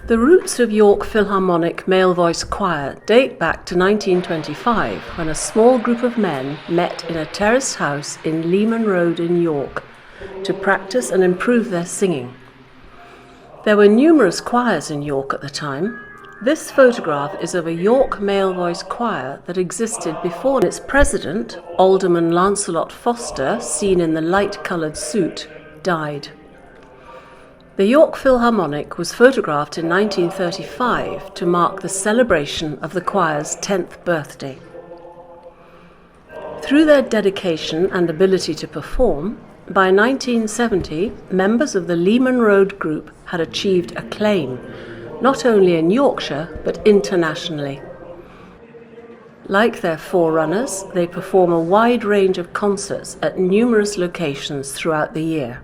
The roots of York Philharmonic male voice choir date back to 1925, when a small group of men met in a terraced house in Leman Road in York to practice and improve their singing. There were numerous choirs in York at the time. This photograph is of a York male voice choir that existed before its president, Alderman Lancelot Foster, seen in the light-coloured suit, died. The York Philharmonic was photographed in 1935 to mark the celebration of the choir's 10th birthday. Through their dedication and ability to perform, by 1970, members of the Leman Road group had achieved acclaim, not only in Yorkshire but internationally. Like their forerunners, they perform a wide range of concerts at numerous locations throughout the year.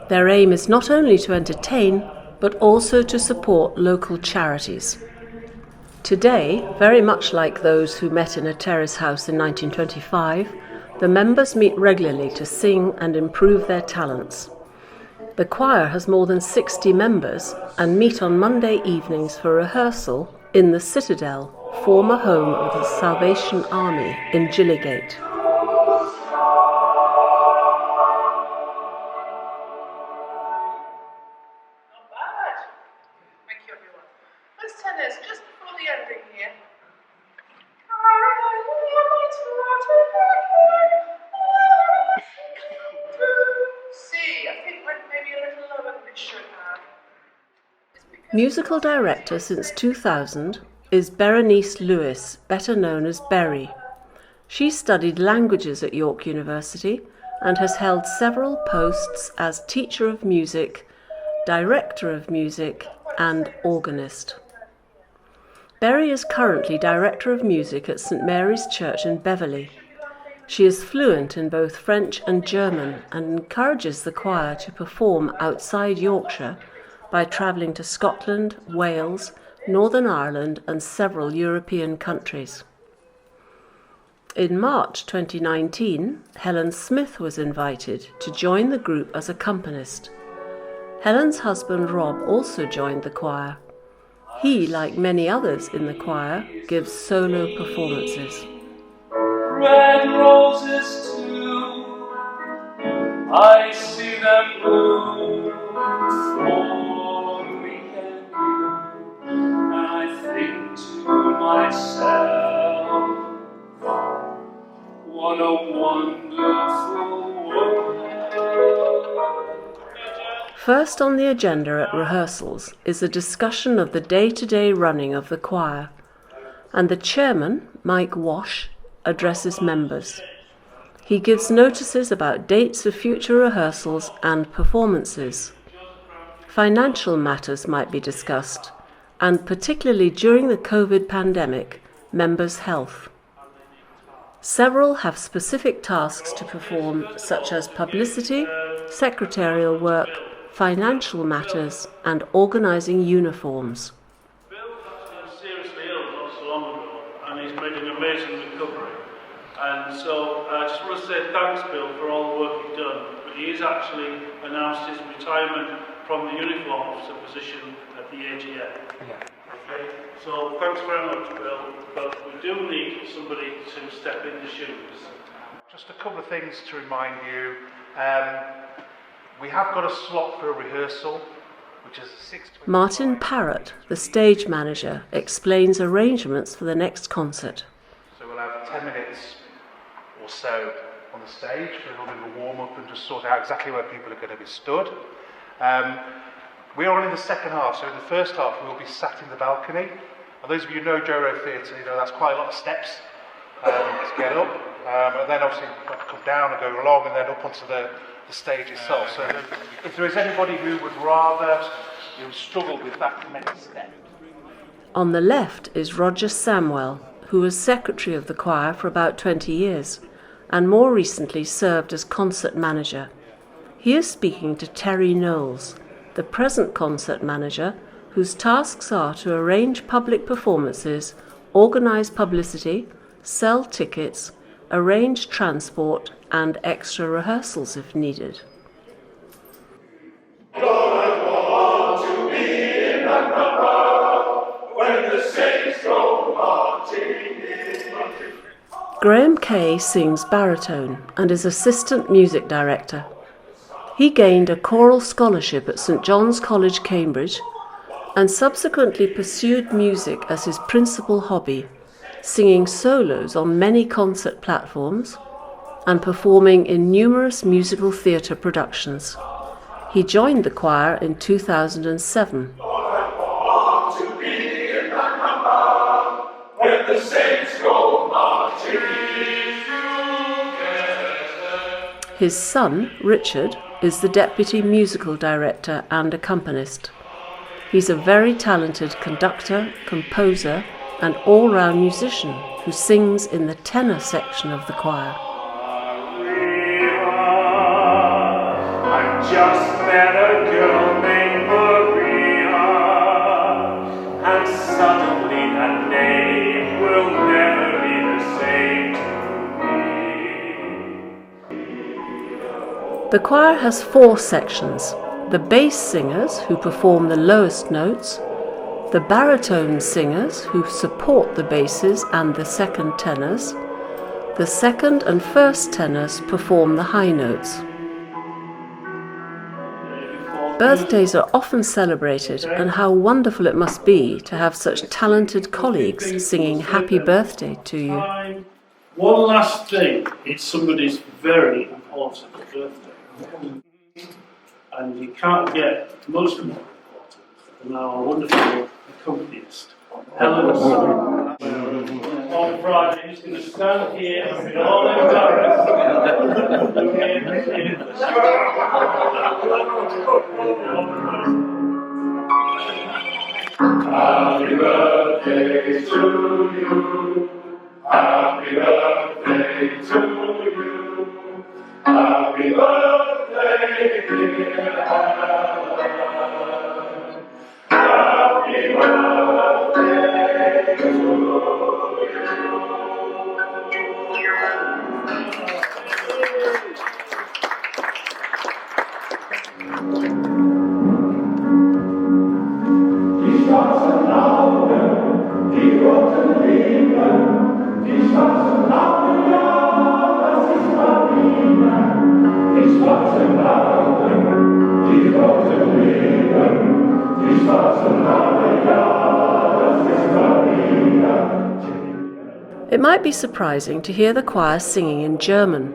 Their aim is not only to entertain, but also to support local charities. Today, very much like those who met in a terrace house in 1925, the members meet regularly to sing and improve their talents. The choir has more than 60 members and meet on Monday evenings for rehearsal in the Citadel, former home of the Salvation Army in Gilligate. Just before the ending here. C, I think went maybe a little lower than it should have. Musical director since 2000 is Berenice Lewis, better known as Berry. She studied languages at York University and has held several posts as teacher of music, director of music, and organist. Berry is currently Director of Music at St Mary's Church in Beverley. She is fluent in both French and German and encourages the choir to perform outside Yorkshire by travelling to Scotland, Wales, Northern Ireland and several European countries. In March 2019, Helen Smith was invited to join the group as accompanist. Helen's husband Rob also joined the choir. He, like many others in the choir, gives solo performances. Red roses too, I see them bloom for me and you, and I think to myself, what a wonderful world. First on the agenda at rehearsals is a discussion of the day-to-day running of the choir, and the chairman, Mike Wash, addresses members. He gives notices about dates of future rehearsals and performances. Financial matters might be discussed, and particularly during the COVID pandemic, members' health. Several have specific tasks to perform, such as publicity, secretarial work, financial matters, and organising uniforms. Bill was seriously ill not so long ago, and he's made an amazing recovery. And so I just want to say thanks, Bill, for all the work you've done. But he has actually announced his retirement from the uniform officer position at the AGM. Yeah. Okay. So thanks very much, Bill. But we do need somebody to step in the shoes. Just a couple of things to remind you. We have got a slot for a rehearsal, which is a 6:25. Martin Parrott, the stage manager, explains arrangements for the next concert. So we'll have 10 minutes or so on the stage for a little bit of a warm-up and just sort out exactly where people are going to be stood. We are in the second half, so in the first half we'll be sat in the balcony. And those of you who know Joro Theatre, you know that's quite a lot of steps to get up. And then obviously you have to come down and go along and then up onto the stage itself. So if there is anybody who would rather struggle with that next step. On the left is Roger Samwell, who was secretary of the choir for about 20 years and more recently served as concert manager. He is speaking to Terry Knowles, the present concert manager, whose tasks are to arrange public performances, organise publicity, sell tickets, arrange transport and extra rehearsals if needed. Don't want to be in that Graham Kay sings baritone and is assistant music director. He gained a choral scholarship at St John's College, Cambridge, and subsequently pursued music as his principal hobby, singing solos on many concert platforms and performing in numerous musical theatre productions. He joined the choir in 2007. His son, Richard, is the deputy musical director and accompanist. He's a very talented conductor, composer, and all-round musician who sings in the tenor section of the choir. I just met a girl named Maria, and suddenly that name will never be the same to me. The choir has 4 sections: the bass singers, who perform the lowest notes, the baritone singers, who support the basses and the second tenors, the second and first tenors perform the high notes. Birthdays are often celebrated, and how wonderful it must be to have such talented colleagues singing happy birthday to you. One last thing, it's somebody's very important birthday. And you can't get most more important than our wonderful accompanist, Helen's on Friday. He's going to stand here and be all embarrassed. Happy birthday to you. Happy birthday to you. Happy birthday, dear Helen. Happy birthday to you. Die schwarzen Augen, die roten Lippen, die schwarzen Augen, ja, das ist Marina. Die schwarzen Augen, die roten Lippen, die schwarzen Augen, ja, das ist Marina. It might be surprising to hear the choir singing in German,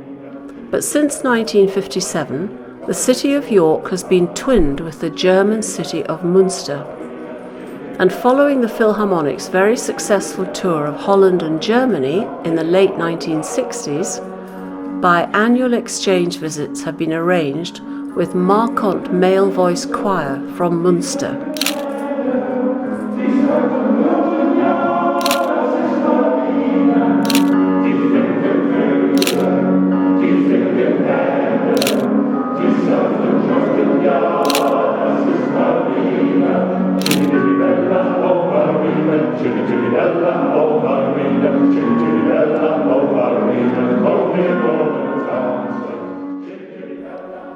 but since 1957, the city of York has been twinned with the German city of Münster. And following the Philharmonic's very successful tour of Holland and Germany in the late 1960s, biannual exchange visits have been arranged with Marquant male voice choir from Münster.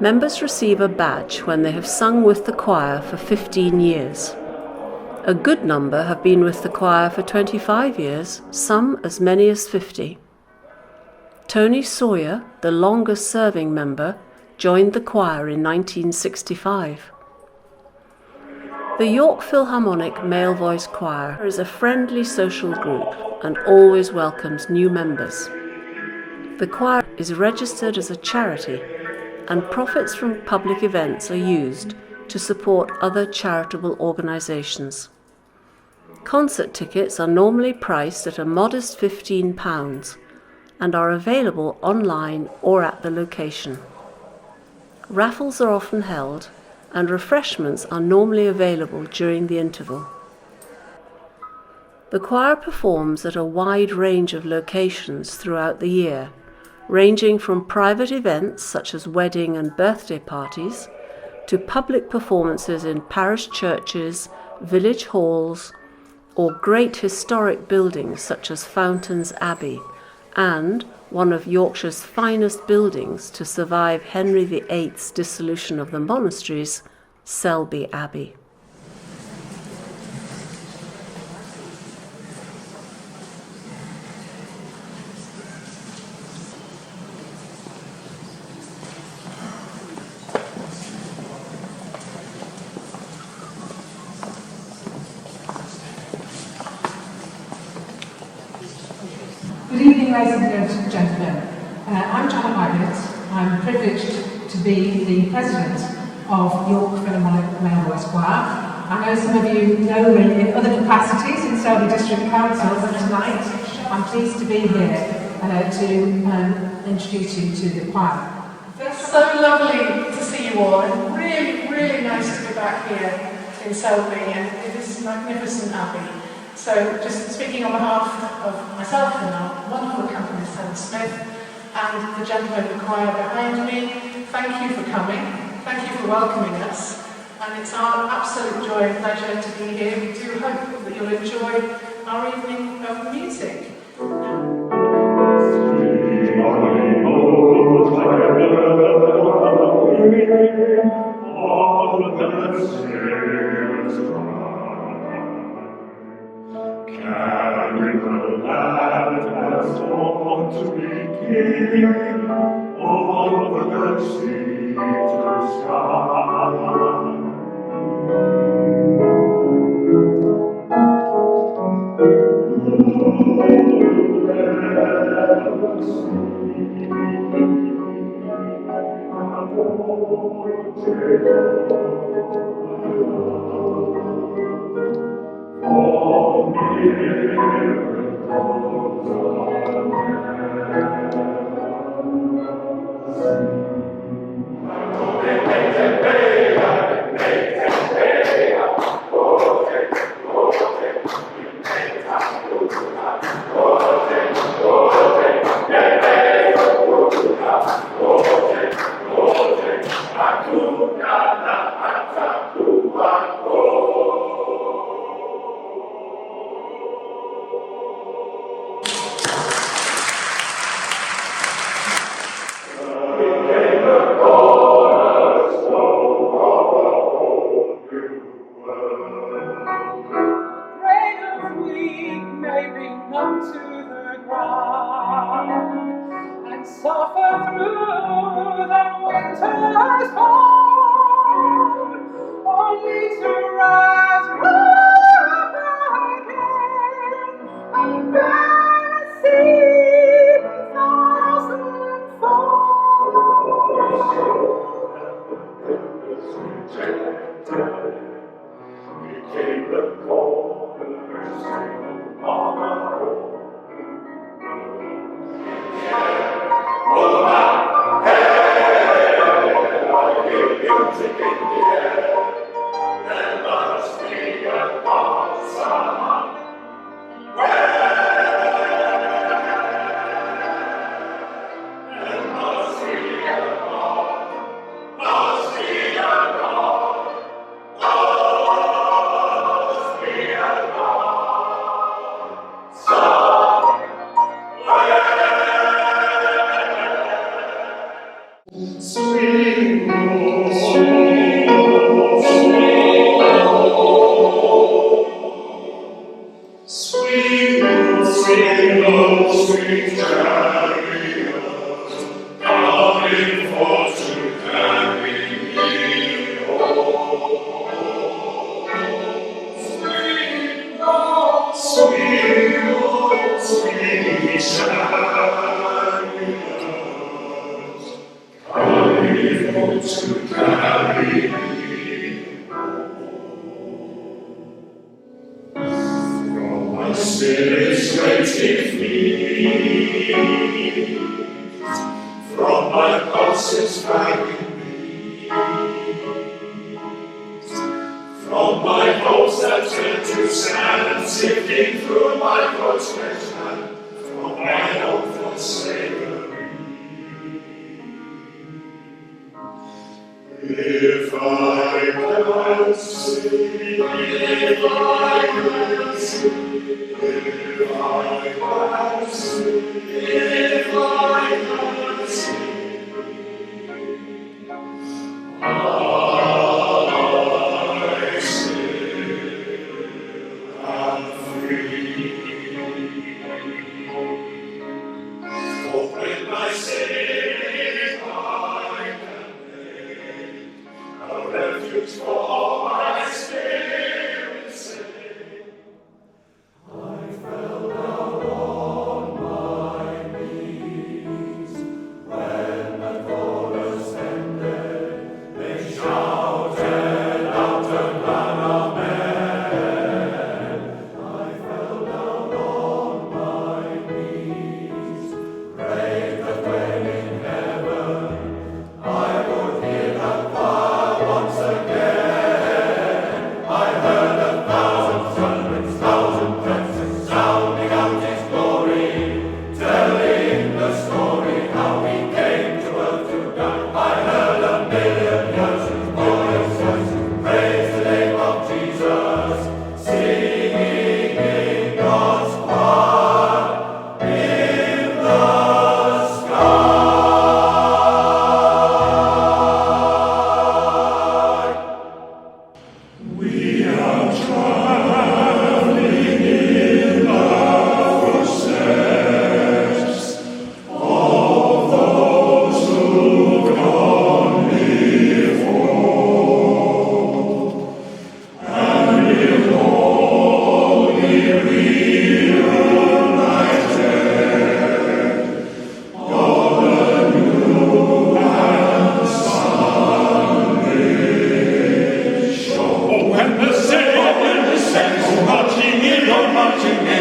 Members receive a badge when they have sung with the choir for 15 years. A good number have been with the choir for 25 years, some as many as 50. Tony Sawyer, the longest serving member, joined the choir in 1965. The York Philharmonic Male Voice Choir is a friendly social group and always welcomes new members. The choir is registered as a charity, and profits from public events are used to support other charitable organisations. Concert tickets are normally priced at a modest £15 and are available online or at the location. Raffles are often held, and refreshments are normally available during the interval. The choir performs at a wide range of locations throughout the year, ranging from private events such as wedding and birthday parties to public performances in parish churches, village halls, or great historic buildings such as Fountains Abbey and one of Yorkshire's finest buildings to survive Henry VIII's dissolution of the monasteries, Selby Abbey. evening, ladies and gentlemen. I'm Joanna Baggett. I'm privileged to be the president of York Philharmonic Male Voice Choir. I know some of you know me in other capacities in Selby District Council, but tonight I'm pleased to be here to introduce you to the choir. It's so lovely to see you all, and really, really nice to be back here in Selby and in this magnificent abbey. So, just speaking on behalf of myself and our wonderful accompanist, Helen Smith, and the gentlemen in the choir behind me, thank you for coming, thank you for welcoming us, and it's our absolute joy and pleasure to be here. We do hope that you'll enjoy our evening of music. Carry the land as born to be king, over the sea to sky. I fell down on my Yorkshire